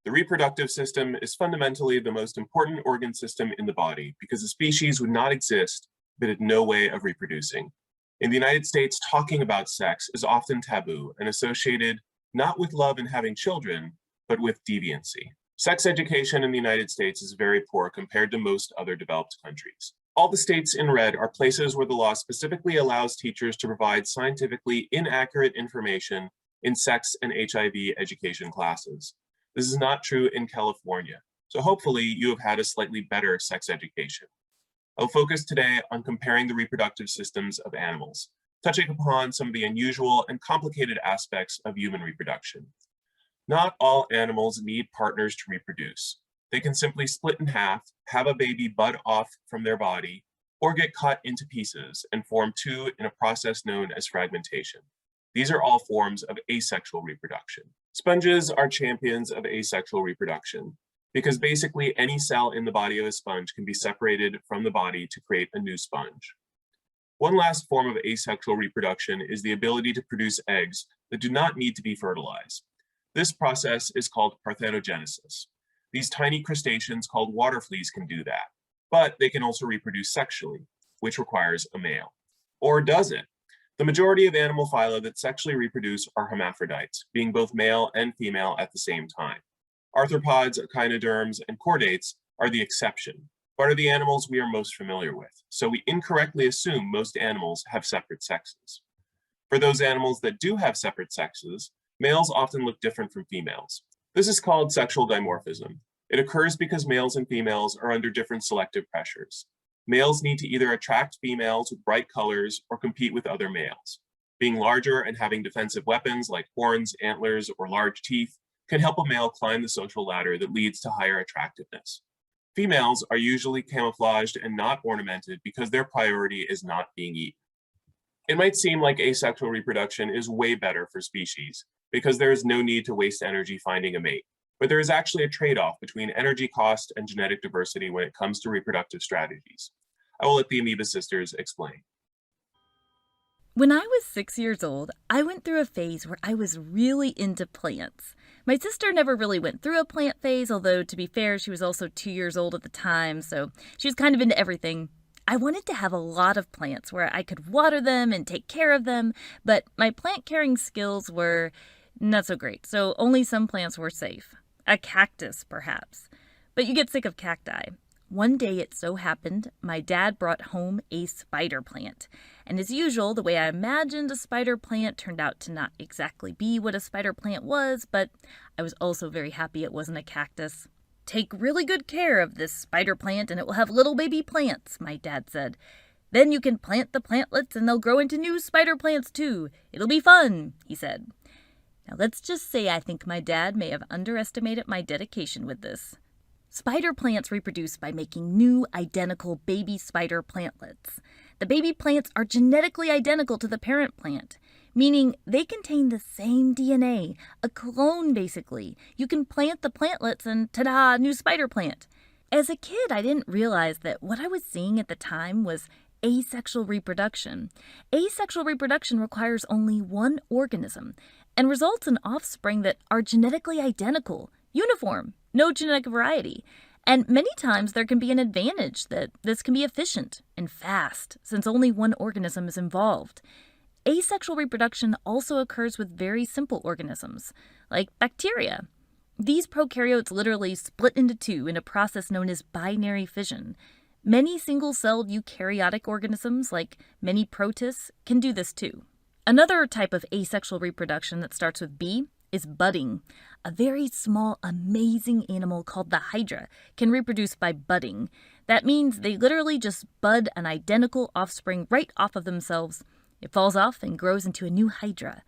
The reproductive system is fundamentally the most important organ system in the body because a species would not exist if it had no way of reproducing. In the United States, talking about sex is often taboo and associated not with love and having children, but with deviancy. Sex education in the United States is very poor compared to most other developed countries. All the states in red are places where the law specifically allows teachers to provide scientifically inaccurate information in sex and HIV education classes. This is not true in California, so hopefully you have had a slightly better sex education. I'll focus today on comparing the reproductive systems of animals, touching upon some of the unusual and complicated aspects of human reproduction. Not all animals need partners to reproduce. They can simply split in half, have a baby bud off from their body, or get cut into pieces and form two in a process known as fragmentation. These are all forms of asexual reproduction. Sponges are champions of asexual reproduction because basically any cell in the body of a sponge can be separated from the body to create a new sponge. One last form of asexual reproduction is the ability to produce eggs that do not need to be fertilized. This process is called parthenogenesis. These tiny crustaceans called water fleas can do that, but they can also reproduce sexually, which requires a male. Or does it? The majority of animal phyla that sexually reproduce are hermaphrodites, being both male and female at the same time. Arthropods, echinoderms, and chordates are the exception, but are the animals we are most familiar with, so we incorrectly assume most animals have separate sexes. For those animals that do have separate sexes, males often look different from females. This is called sexual dimorphism. It occurs because males and females are under different selective pressures. Males need to either attract females with bright colors or compete with other males. Being larger and having defensive weapons like horns, antlers, or large teeth can help a male climb the social ladder that leads to higher attractiveness. Females are usually camouflaged and not ornamented because their priority is not being eaten. It might seem like asexual reproduction is way better for species because there is no need to waste energy finding a mate, but there is actually a trade-off between energy cost and genetic diversity when it comes to reproductive strategies. I will let the Amoeba sisters explain. When I was 6 years old, I went through a phase where I was really into plants. My sister never really went through a plant phase, although to be fair, she was also 2 years old at the time, so she was kind of into everything. I wanted to have a lot of plants where I could water them and take care of them, but my plant caring skills were not so great, so only some plants were safe. A cactus, perhaps. But you get sick of cacti. One day it so happened, my dad brought home a spider plant. And as usual, the way I imagined a spider plant turned out to not exactly be what a spider plant was, but I was also very happy it wasn't a cactus. "Take really good care of this spider plant and it will have little baby plants," my dad said. "Then you can plant the plantlets and they'll grow into new spider plants too. It'll be fun," he said. Now let's just say I think my dad may have underestimated my dedication with this. Spider plants reproduce by making new, identical baby spider plantlets. The baby plants are genetically identical to the parent plant, meaning they contain the same DNA, a clone basically. You can plant the plantlets and ta-da, new spider plant. As a kid, I didn't realize that what I was seeing at the time was asexual reproduction. Asexual reproduction requires only one organism and results in offspring that are genetically identical, uniform, no genetic variety. And many times there can be an advantage that this can be efficient and fast, since only one organism is involved. Asexual reproduction also occurs with very simple organisms, like bacteria. These prokaryotes literally split into two in a process known as binary fission. Many single-celled eukaryotic organisms, like many protists, can do this too. Another type of asexual reproduction that starts with B is budding. A very small, amazing animal called the hydra can reproduce by budding. That means they literally just bud an identical offspring right off of themselves. It falls off and grows into a new hydra.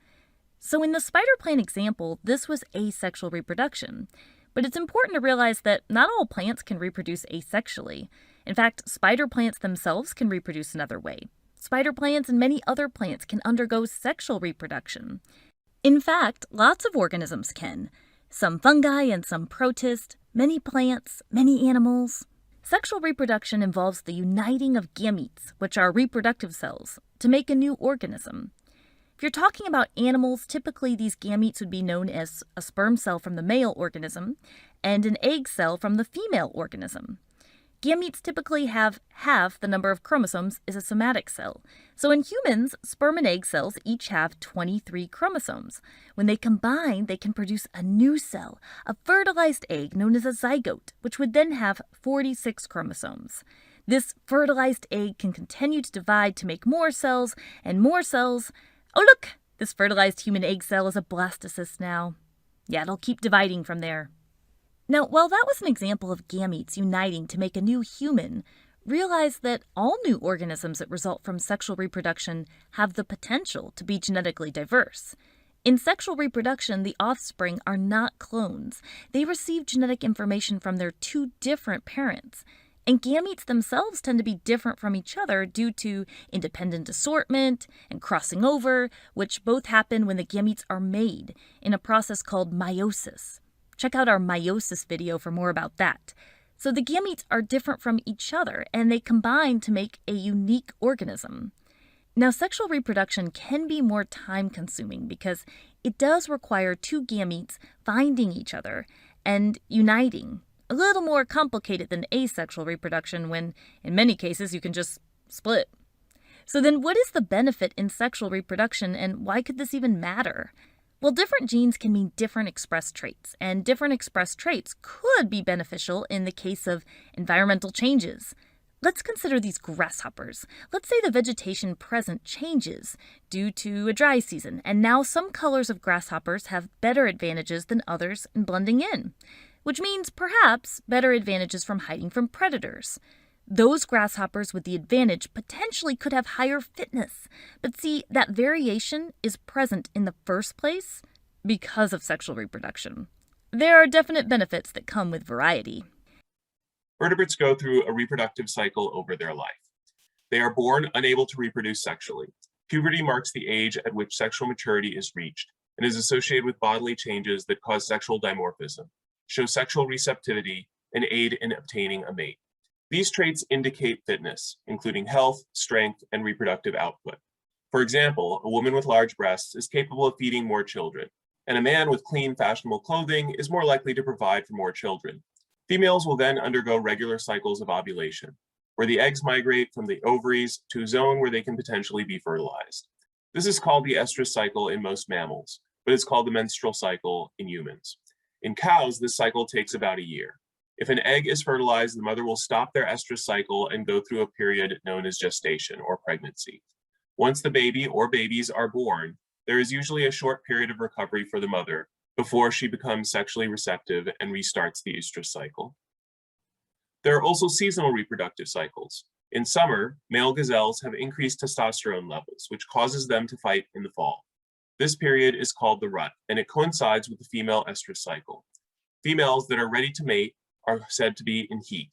So in the spider plant example, this was asexual reproduction. But it's important to realize that not all plants can reproduce asexually. In fact, spider plants themselves can reproduce another way. Spider plants and many other plants can undergo sexual reproduction. In fact, lots of organisms can. Some fungi and some protists, many plants, many animals. Sexual reproduction involves the uniting of gametes, which are reproductive cells, to make a new organism. If you're talking about animals, typically these gametes would be known as a sperm cell from the male organism and an egg cell from the female organism. Gametes typically have half the number of chromosomes as a somatic cell. So in humans, sperm and egg cells each have 23 chromosomes. When they combine, they can produce a new cell, a fertilized egg known as a zygote, which would then have 46 chromosomes. This fertilized egg can continue to divide to make more cells and more cells. Oh look, this fertilized human egg cell is a blastocyst now. Yeah, it'll keep dividing from there. Now, while that was an example of gametes uniting to make a new human, realize that all new organisms that result from sexual reproduction have the potential to be genetically diverse. In sexual reproduction, the offspring are not clones. They receive genetic information from their two different parents. And gametes themselves tend to be different from each other due to independent assortment and crossing over, which both happen when the gametes are made in a process called meiosis. Check out our meiosis video for more about that. So the gametes are different from each other, and they combine to make a unique organism. Now, sexual reproduction can be more time-consuming because it does require two gametes finding each other and uniting. A little more complicated than asexual reproduction when, in many cases, you can just split. So then what is the benefit in sexual reproduction, and why could this even matter? Well, different genes can mean different expressed traits, and different expressed traits could be beneficial in the case of environmental changes. Let's consider these grasshoppers. Let's say the vegetation present changes due to a dry season, and now some colors of grasshoppers have better advantages than others in blending in, which means perhaps better advantages from hiding from predators. Those grasshoppers with the advantage potentially could have higher fitness. But see, that variation is present in the first place because of sexual reproduction. There are definite benefits that come with variety. Vertebrates go through a reproductive cycle over their life. They are born unable to reproduce sexually. Puberty marks the age at which sexual maturity is reached and is associated with bodily changes that cause sexual dimorphism, show sexual receptivity, and aid in obtaining a mate. These traits indicate fitness, including health, strength, and reproductive output. For example, a woman with large breasts is capable of feeding more children, and a man with clean, fashionable clothing is more likely to provide for more children. Females will then undergo regular cycles of ovulation, where the eggs migrate from the ovaries to a zone where they can potentially be fertilized. This is called the estrous cycle in most mammals, but it's called the menstrual cycle in humans. In cows, this cycle takes about a year. If an egg is fertilized, the mother will stop their estrous cycle and go through a period known as gestation or pregnancy. Once the baby or babies are born, there is usually a short period of recovery for the mother before she becomes sexually receptive and restarts the estrous cycle. There are also seasonal reproductive cycles. In summer, male gazelles have increased testosterone levels, which causes them to fight in the fall. This period is called the rut, and it coincides with the female estrous cycle. Females that are ready to mate are said to be in heat.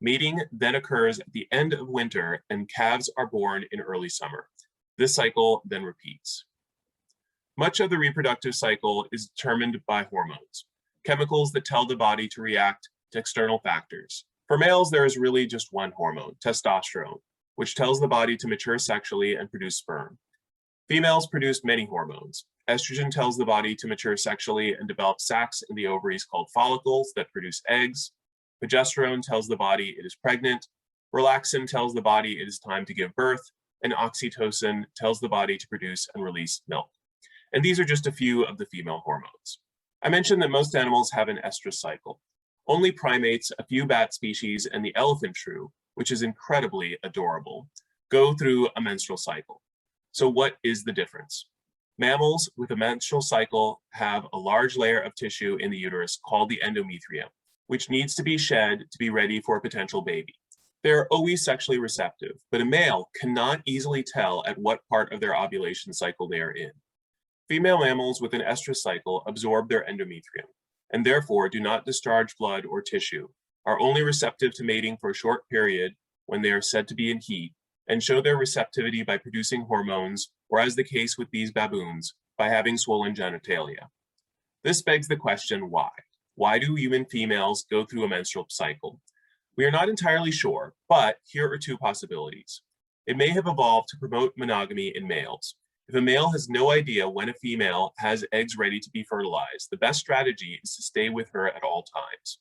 Mating then occurs at the end of winter, and calves are born in early summer. This cycle then repeats. Much of the reproductive cycle is determined by hormones, chemicals that tell the body to react to external factors. For males, there is really just one hormone, testosterone, which tells the body to mature sexually and produce sperm. Females produce many hormones. Estrogen tells the body to mature sexually and develop sacs in the ovaries called follicles that produce eggs. Progesterone tells the body it is pregnant. Relaxin tells the body it is time to give birth. And oxytocin tells the body to produce and release milk. And these are just a few of the female hormones. I mentioned that most animals have an estrous cycle. Only primates, a few bat species, and the elephant shrew, which is incredibly adorable, go through a menstrual cycle. So what is the difference? Mammals with a menstrual cycle have a large layer of tissue in the uterus called the endometrium, which needs to be shed to be ready for a potential baby. They are always sexually receptive, but a male cannot easily tell at what part of their ovulation cycle they are in. Female mammals with an estrous cycle absorb their endometrium, and therefore do not discharge blood or tissue, are only receptive to mating for a short period when they are said to be in heat, and show their receptivity by producing hormones, or as the case with these baboons, by having swollen genitalia. This begs the question, why? Why do human females go through a menstrual cycle? We are not entirely sure, but here are two possibilities. It may have evolved to promote monogamy in males. If a male has no idea when a female has eggs ready to be fertilized, the best strategy is to stay with her at all times.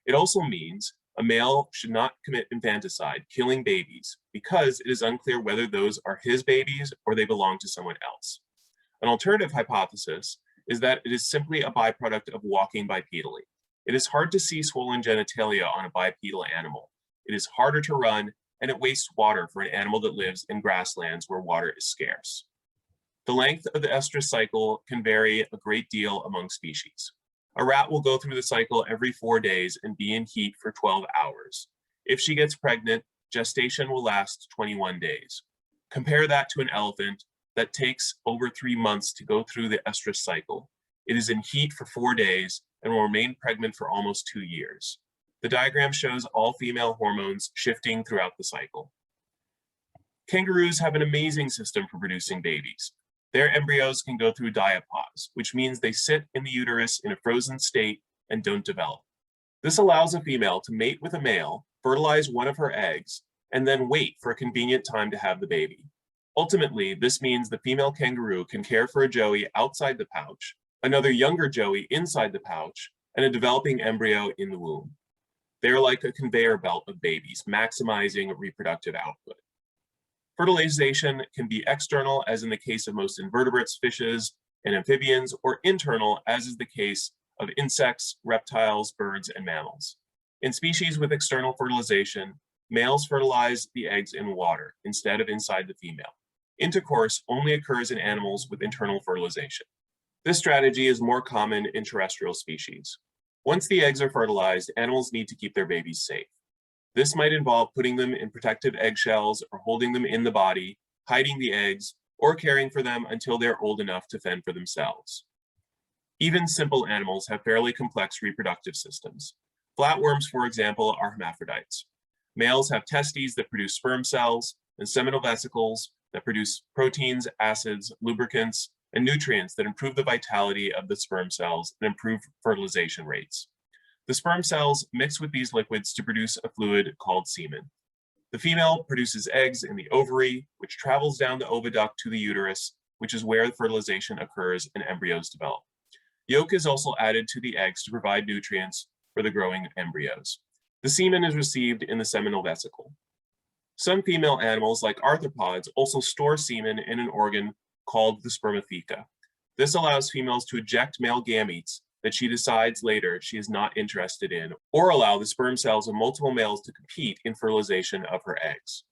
It also means a male should not commit infanticide, killing babies, because it is unclear whether those are his babies or they belong to someone else. An alternative hypothesis is that it is simply a byproduct of walking bipedally. It is hard to see swollen genitalia on a bipedal animal. It is harder to run, and it wastes water for an animal that lives in grasslands where water is scarce. The length of the estrus cycle can vary a great deal among species. A rat will go through the cycle every 4 days and be in heat for 12 hours. If she gets pregnant, gestation will last 21 days. Compare that to an elephant that takes over 3 months to go through the estrus cycle. It is in heat for 4 days and will remain pregnant for almost 2 years. The diagram shows all female hormones shifting throughout the cycle. Kangaroos have an amazing system for producing babies. Their embryos can go through diapause, which means they sit in the uterus in a frozen state and don't develop. This allows a female to mate with a male, fertilize one of her eggs, and then wait for a convenient time to have the baby. Ultimately, this means the female kangaroo can care for a joey outside the pouch, another younger joey inside the pouch, and a developing embryo in the womb. They're like a conveyor belt of babies, maximizing reproductive output. Fertilization can be external, as in the case of most invertebrates, fishes, and amphibians, or internal, as is the case of insects, reptiles, birds, and mammals. In species with external fertilization, males fertilize the eggs in water instead of inside the female. Intercourse only occurs in animals with internal fertilization. This strategy is more common in terrestrial species. Once the eggs are fertilized, animals need to keep their babies safe. This might involve putting them in protective eggshells or holding them in the body, hiding the eggs, or caring for them until they're old enough to fend for themselves. Even simple animals have fairly complex reproductive systems. Flatworms, for example, are hermaphrodites. Males have testes that produce sperm cells and seminal vesicles that produce proteins, acids, lubricants, and nutrients that improve the vitality of the sperm cells and improve fertilization rates. The sperm cells mix with these liquids to produce a fluid called semen. The female produces eggs in the ovary, which travels down the oviduct to the uterus, which is where fertilization occurs and embryos develop. Yolk is also added to the eggs to provide nutrients for the growing embryos. The semen is received in the seminal vesicle. Some female animals, like arthropods, also store semen in an organ called the spermatheca. This allows females to eject male gametes that she decides later she is not interested in, or allow the sperm cells of multiple males to compete in fertilization of her eggs.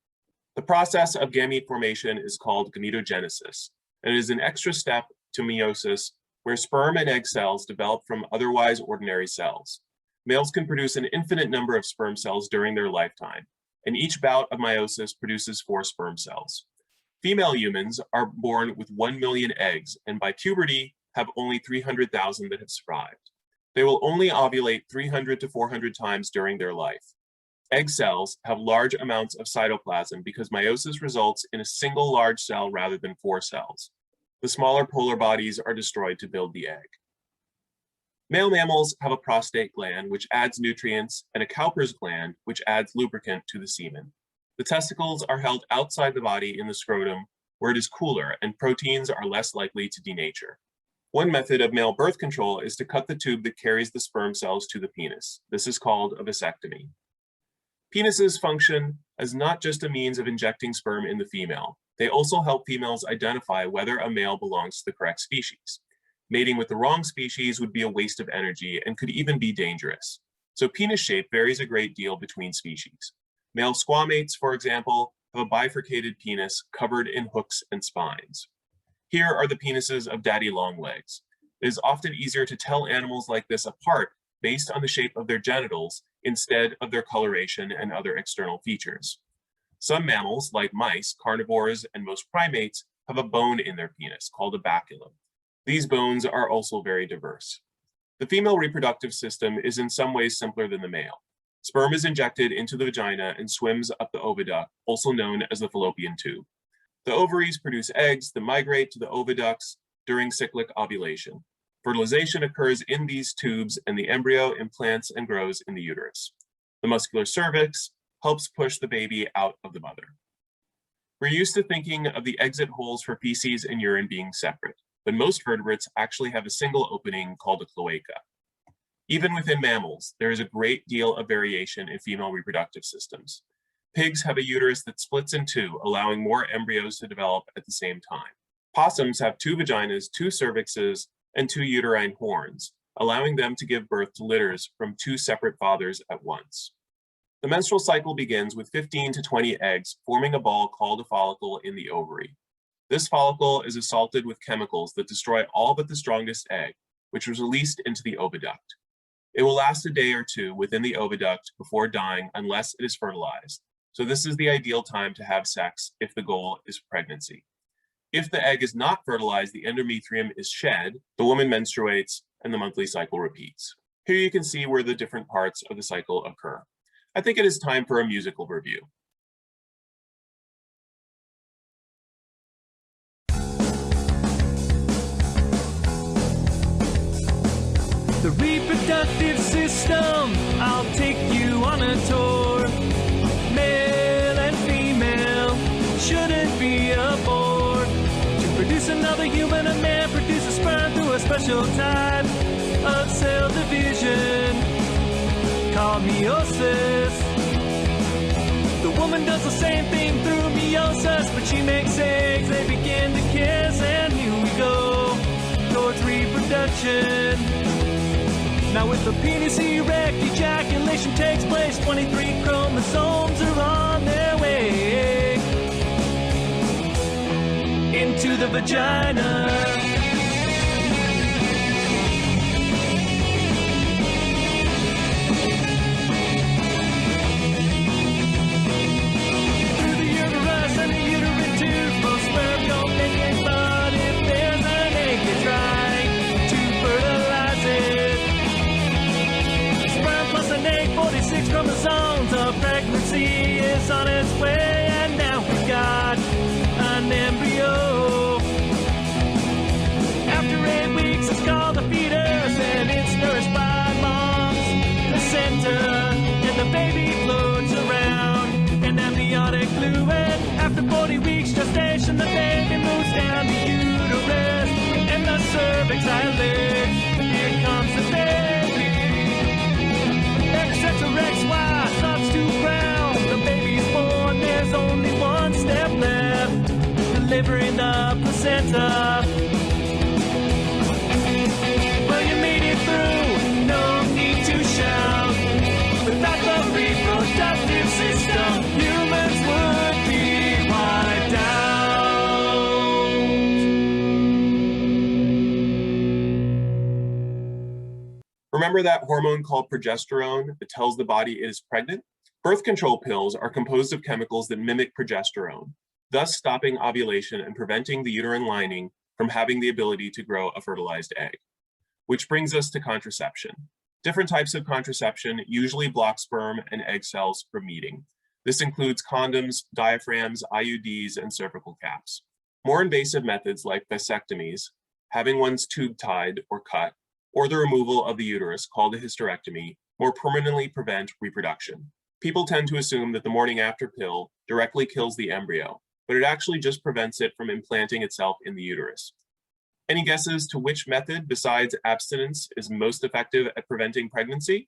The process of gamete formation is called gametogenesis, and it is an extra step to meiosis, where sperm and egg cells develop from otherwise ordinary cells. Males can produce an infinite number of sperm cells during their lifetime, and each bout of meiosis produces 4 sperm cells. Female humans are born with 1 million eggs, and by puberty have only 300,000 that have survived. They will only ovulate 300 to 400 times during their life. Egg cells have large amounts of cytoplasm because meiosis results in a single large cell rather than 4 cells. The smaller polar bodies are destroyed to build the egg. Male mammals have a prostate gland, which adds nutrients, and a Cowper's gland, which adds lubricant to the semen. The testicles are held outside the body in the scrotum, where it is cooler and proteins are less likely to denature. One method of male birth control is to cut the tube that carries the sperm cells to the penis. This is called a vasectomy. Penises function as not just a means of injecting sperm in the female. They also help females identify whether a male belongs to the correct species. Mating with the wrong species would be a waste of energy and could even be dangerous. So penis shape varies a great deal between species. Male squamates, for example, have a bifurcated penis covered in hooks and spines. Here are the penises of daddy longlegs. It is often easier to tell animals like this apart based on the shape of their genitals instead of their coloration and other external features. Some mammals, like mice, carnivores, and most primates, have a bone in their penis called a baculum. These bones are also very diverse. The female reproductive system is in some ways simpler than the male. Sperm is injected into the vagina and swims up the oviduct, also known as the fallopian tube. The ovaries produce eggs that migrate to the oviducts during cyclic ovulation. Fertilization occurs in these tubes and the embryo implants and grows in the uterus. The muscular cervix helps push the baby out of the mother. We're used to thinking of the exit holes for feces and urine being separate, but most vertebrates actually have a single opening called a cloaca. Even within mammals, there is a great deal of variation in female reproductive systems. Pigs have a uterus that splits in two, allowing more embryos to develop at the same time. Possums have 2 vaginas, 2 cervixes, and 2 uterine horns, allowing them to give birth to litters from 2 separate fathers at once. The menstrual cycle begins with 15 to 20 eggs forming a ball called a follicle in the ovary. This follicle is assaulted with chemicals that destroy all but the strongest egg, which was released into the oviduct. It will last a day or two within the oviduct before dying unless it is fertilized. So this is the ideal time to have sex if the goal is pregnancy. If the egg is not fertilized, the endometrium is shed, the woman menstruates, and the monthly cycle repeats. Here you can see where the different parts of the cycle occur. I think it is time for a musical review. The reproductive system, I'll take you on a tour. Male and female shouldn't be aboard. To produce another human, a man produces sperm through a special type of cell division called meiosis. The woman does the same thing through meiosis, but she makes eggs, they begin to kiss, and here we go towards reproduction. Now with the penis erect, ejaculation takes place. 23 chromosomes are on their way into the vagina. Through the uterus and the uterine tube, most sperm don't make it, but if there's an egg, it's right to fertilize it. Sperm plus an egg, 46 chromosomes. A pregnancy is on its way, and now we've got an embryo. After 8 weeks, it's called a fetus, and it's nourished by mom's placenta, and the baby floats around in amniotic fluid. After 40 weeks gestation, the baby moves down the uterus and the cervix eyelids. Here comes the baby. XX or XY starts to ground. The baby's born, there's only one step left, delivering the placenta. Well, you made it through, no need to shout. Without the reproductive system, humans would be wiped out. Remember that hormone called progesterone that tells the body it is pregnant? Birth control pills are composed of chemicals that mimic progesterone, thus stopping ovulation and preventing the uterine lining from having the ability to grow a fertilized egg. Which brings us to contraception. Different types of contraception usually block sperm and egg cells from meeting. This includes condoms, diaphragms, IUDs, and cervical caps. More invasive methods like vasectomies, having one's tube tied or cut, or the removal of the uterus called a hysterectomy, more permanently prevent reproduction. People tend to assume that the morning after pill directly kills the embryo, but it actually just prevents it from implanting itself in the uterus. Any guesses to which method besides abstinence is most effective at preventing pregnancy?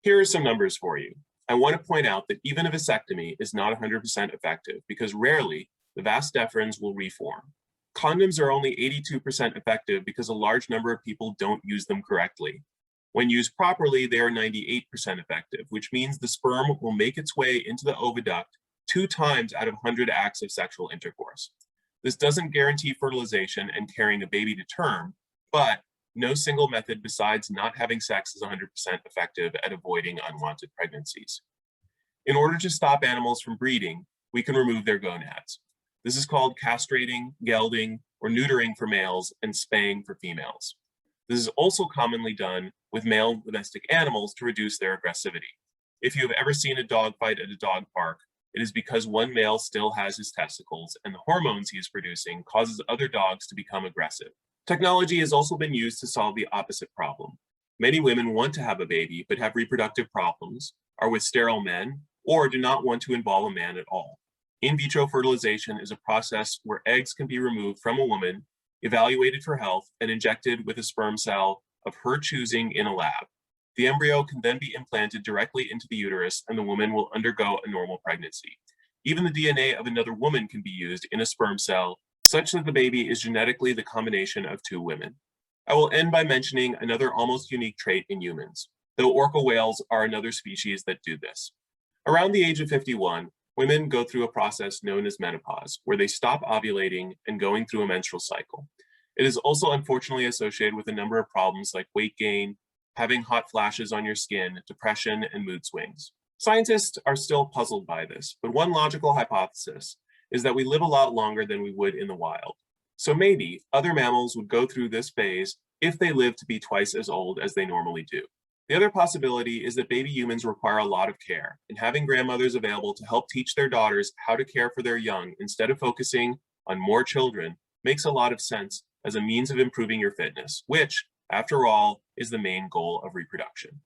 Here are some numbers for you. I want to point out that even a vasectomy is not 100% effective because rarely the vas deferens will reform. Condoms are only 82% effective because a large number of people don't use them correctly. When used properly, they are 98% effective, which means the sperm will make its way into the oviduct 2 times out of 100 acts of sexual intercourse. This doesn't guarantee fertilization and carrying a baby to term, but no single method besides not having sex is 100% effective at avoiding unwanted pregnancies. In order to stop animals from breeding, we can remove their gonads. This is called castrating, gelding, or neutering for males and spaying for females. This is also commonly done with male domestic animals to reduce their aggressivity. If you have ever seen a dog fight at a dog park, it is because one male still has his testicles and the hormones he is producing causes other dogs to become aggressive. Technology has also been used to solve the opposite problem. Many women want to have a baby but have reproductive problems, are with sterile men, or do not want to involve a man at all. In vitro fertilization is a process where eggs can be removed from a woman, evaluated for health, and injected with a sperm cell of her choosing in a lab. The embryo can then be implanted directly into the uterus, and the woman will undergo a normal pregnancy. Even the DNA of another woman can be used in a sperm cell, such that the baby is genetically the combination of two women. I will end by mentioning another almost unique trait in humans, though orca whales are another species that do this. Around the age of 51, women go through a process known as menopause, where they stop ovulating and going through a menstrual cycle. It is also unfortunately associated with a number of problems like weight gain, having hot flashes on your skin, depression, and mood swings. Scientists are still puzzled by this, but one logical hypothesis is that we live a lot longer than we would in the wild. So maybe other mammals would go through this phase if they lived to be twice as old as they normally do. The other possibility is that baby humans require a lot of care, and having grandmothers available to help teach their daughters how to care for their young instead of focusing on more children makes a lot of sense as a means of improving your fitness, which, after all, is the main goal of reproduction.